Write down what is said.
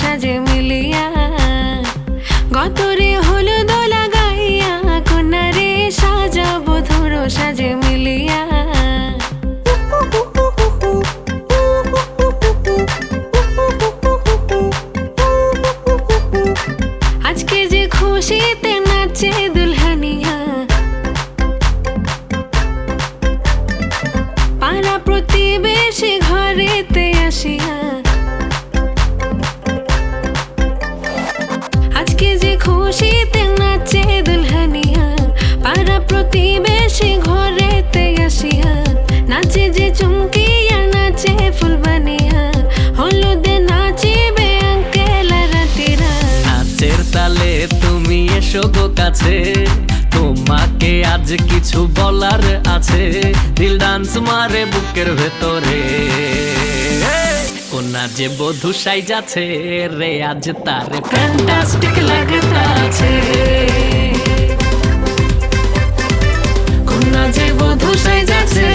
সাজে মিলিয়া গতরে হলুদ লাগাইয়া কন্যারে সাজাবো ধরো সাজে মিলিয়া। আজকে যে খুশিতে নাচে দুলহানিয়া পাড়া প্রতিবেশী ঘরেতে আসিয়া। আজকে যে খুশিতে নাচে দুলহানিয়া পাড়া প্রতিবেশী ঘরেতে আসিয়া। নাচে যে চুমকিয়া নাচে ফুলবানিয়া হলুদে নাচিবে আঙ্কেল আর আন্টিরা। নাচের তালে তুমি এসো গো কাছে, তোমাকে আজ কিছু বলার আছে। দিল ডান্স মারে বুকের ভেতরে, কোনা যে বধূ সাইজাছে রে আজ তারে ফ্যান্টাস্টিক লাগতাছে। কন্যা যে বধূ সাইজাছে